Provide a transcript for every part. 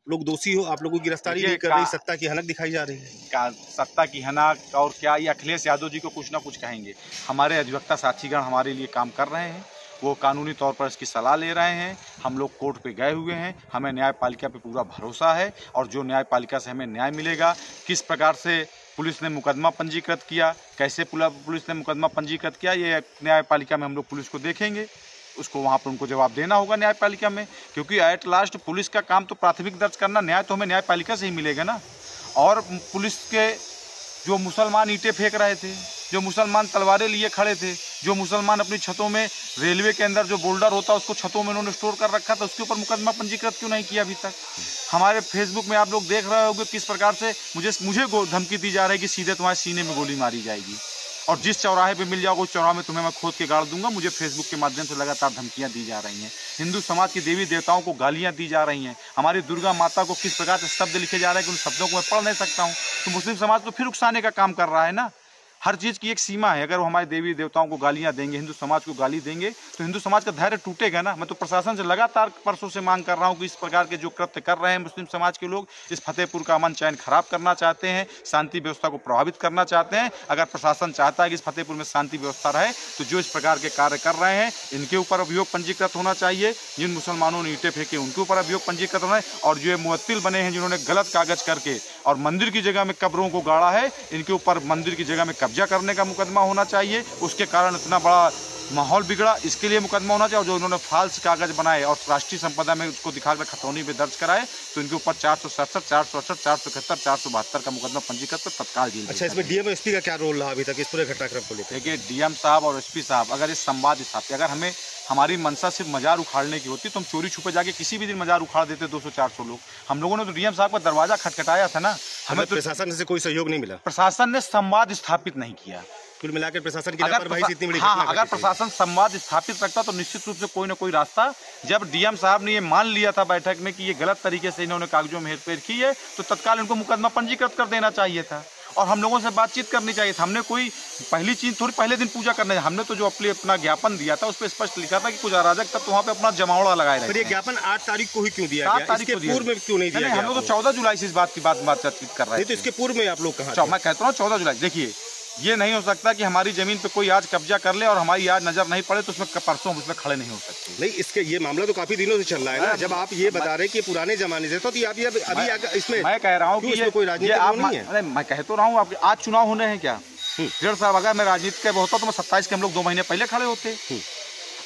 लोग दोषी हो, आप लोगों की गिरफ्तारी नहीं कर रही, सत्ता की हनक दिखाई जा रही है। सत्ता की हनक और क्या, ये अखिलेश यादव जी को कुछ ना कुछ कहेंगे। हमारे अधिवक्ता साथीगण हमारे लिए काम कर रहे हैं, वो कानूनी तौर पर इसकी सलाह ले रहे हैं। हम लोग कोर्ट पे गए हुए हैं, हमें न्यायपालिका पे पूरा भरोसा है और जो न्यायपालिका से हमें न्याय मिलेगा। किस प्रकार से पुलिस ने मुकदमा पंजीकृत किया, कैसे पुलिस ने मुकदमा पंजीकृत किया, ये न्यायपालिका में हम लोग पुलिस को देखेंगे। उसको वहाँ पर उनको जवाब देना होगा न्यायपालिका में, क्योंकि एट लास्ट पुलिस का काम तो प्राथमिक दर्ज करना, न्याय तो हमें न्यायपालिका से ही मिलेगा ना। और पुलिस के जो मुसलमान ईंटें फेंक रहे थे, जो मुसलमान तलवारें लिए खड़े थे, जो मुसलमान अपनी छतों में, रेलवे के अंदर जो बोल्डर होता है उसको छतों में उन्होंने स्टोर कर रखा था, उसके ऊपर मुकदमा पंजीकृत क्यों नहीं किया अभी तक? हमारे फेसबुक में आप लोग देख रहे होंगे किस प्रकार से मुझे धमकी दी जा रही है कि सीधे तुम्हारे सीने में गोली मारी जाएगी और जिस चौराहे पे मिल जाओगे उस चौराहे में तुम्हें मैं खोद के गाड़ दूंगा। मुझे फेसबुक के माध्यम से लगातार धमकियां दी जा रही हैं। हिंदू समाज की देवी देवताओं को गालियां दी जा रही हैं। हमारी दुर्गा माता को किस प्रकार से शब्द लिखे जा रहे हैं कि उन शब्दों को मैं पढ़ नहीं सकता हूं। तो मुस्लिम समाज तो फिर उकसाने का काम कर रहा है ना। हर चीज़ की एक सीमा है। अगर वो हमारे देवी देवताओं को गालियां देंगे, हिंदू समाज को गाली देंगे, तो हिंदू समाज का धैर्य टूटेगा ना। मैं तो प्रशासन से लगातार परसों से मांग कर रहा हूं कि इस प्रकार के जो कृत्य कर रहे हैं मुस्लिम समाज के लोग, इस फतेहपुर का अमन चैन खराब करना चाहते हैं, शांति व्यवस्था को प्रभावित करना चाहते हैं। अगर प्रशासन चाहता है कि इस फतेहपुर में शांति व्यवस्था रहे, तो जो इस प्रकार के कार्य कर रहे हैं इनके ऊपर अभियोग पंजीकृत होना चाहिए। जिन मुसलमानों ने ईंटें फेंके उनके ऊपर अभियोग पंजीकृत होना है, और जो मुवत्तिल बने हैं जिन्होंने गलत कागज करके और मंदिर की जगह में कब्रों को गाड़ा है, इनके ऊपर मंदिर की जगह में कब्जा करने का मुकदमा होना चाहिए। उसके कारण इतना बड़ा माहौल बिगड़ा, इसके लिए मुकदमा होना चाहिए। और जो इन्होंने फाल्स कागज बनाए और राष्ट्रीय संपदा में उसको दिखाकर खतौनी में दर्ज कराए, तो इनके ऊपर 467, 468, 471, 472 का मुकदमा पंजीकृत कर तत्काल जेल। अच्छा, इसमें डीएम और एसपी का क्या रोल रहा अभी तक इस पूरे घटनाक्रम को लेकर? देखिए, डीएम साहब और एसपी साहब अगर इस संवाद स्थापित, अगर हमें हमारी मंशा सिर्फ मजार उखाड़ने की होती तो हम चोरी छुपे जाके किसी भी दिन मजार उखाड़ देते 200-400 लोग। हम लोगों ने तो डीएम साहब का दरवाजा खटखटाया था ना। हमें तो प्रशासन से कोई सहयोग नहीं मिला, प्रशासन ने संवाद स्थापित नहीं किया। कुल मिलाकर प्रशासन की लापरवाही से इतनी बड़ी घटना। अगर प्रशासन संवाद स्थापित रखता तो निश्चित रूप से कोई ना कोई रास्ता, जब डीएम साहब ने ये मान लिया था बैठक में कि ये गलत तरीके से इन्होंने कागजों में हेरफेर की है, तो तत्काल इनको मुकदमा पंजीकृत कर देना चाहिए था और हम लोगों से बातचीत करनी चाहिए था। हमने कोई पहली चीज थोड़ी पहले दिन पूजा करने, हमने तो जो अपना ज्ञापन दिया था उस पर स्पष्ट लिखा था कि कुछ अराजक तब तो वहाँ पे अपना जमावड़ा लगाए रहे। ये ज्ञापन 8 तारीख को ही क्यों दिया गया? 7 तारीख को पूर्व में क्यों नहीं दिया गया? हम लोग तो 14 जुलाई से इस बात की बातचीत कर रहे हैं। तो इसके पूर्व में आप लोग कहाँ? मैं कहता हूँ 14 जुलाई। देखिए, ये नहीं हो सकता कि हमारी जमीन पे कोई आज कब्जा कर ले और हमारी आज नजर नहीं पड़े तो उसमें परसों उसमें खड़े नहीं हो सकते। नहीं, इसके ये मामला तो काफी दिनों से चल रहा है ना। जब आप ये बता रहे कि पुराने जमाने से, तो आप ये अभी इसमें मैं कह रहा हूँ कि ये कोई राजनीति नहीं है। अरे मैं कह तो रहा हूँ, आज चुनाव होने हैं क्या? 1.5 साल। अगर मैं राजनीति का होता तो मैं 27 के हम लोग 2 महीने पहले खड़े होते।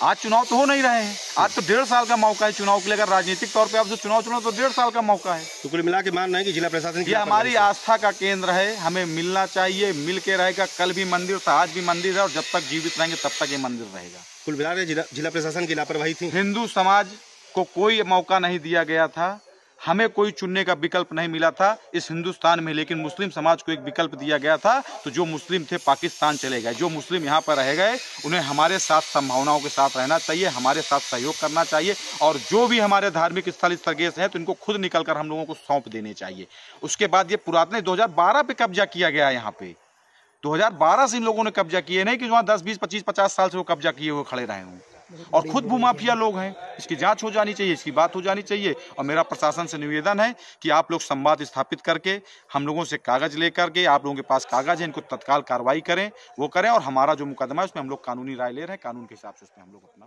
आज चुनाव तो हो नहीं रहे हैं। आज तो 1.5 साल का मौका है चुनाव के लिए। अगर राजनीतिक तौर पे आप जो चुनाव तो 1.5 साल का मौका है। तो कुल मिला के मानना है कि जिला प्रशासन ये हमारी आस्था का केंद्र है, हमें मिलना चाहिए, मिल के रहेगा। कल भी मंदिर था, आज भी मंदिर है और जब तक जीवित रहेंगे तब तक ये मंदिर रहेगा। कुल मिला के जिला प्रशासन की लापरवाही थी। हिंदू समाज को कोई मौका नहीं दिया गया था, हमें कोई चुनने का विकल्प नहीं मिला था इस हिंदुस्तान में, लेकिन मुस्लिम समाज को एक विकल्प दिया गया था। तो जो मुस्लिम थे पाकिस्तान चले गए, जो मुस्लिम यहाँ पर रह गए उन्हें हमारे साथ संभावनाओं के साथ रहना चाहिए, हमारे साथ सहयोग करना चाहिए। और जो भी हमारे धार्मिक स्थल स्थगेश हैं तो इनको खुद निकलकर हम लोगों को सौंप देने चाहिए। उसके बाद ये पुरातन 2012 पे कब्जा किया गया है। यहाँ पे 2012 से इन लोगों ने कब्जा किए, नहीं कि वहाँ 10, 20, 25, 50 साल से वो कब्जा किए हुए खड़े रहे हों। और खुद भूमाफिया लोग हैं। इसकी जांच हो जानी चाहिए, इसकी बात हो जानी चाहिए। और मेरा प्रशासन से निवेदन है कि आप लोग संवाद स्थापित करके हम लोगों से कागज लेकर के, आप लोगों के पास कागज है, इनको तत्काल कार्रवाई करें, वो करें। और हमारा जो मुकदमा है उसमें हम लोग कानूनी राय ले रहे हैं, कानून के हिसाब से उसमें हम लोग अपना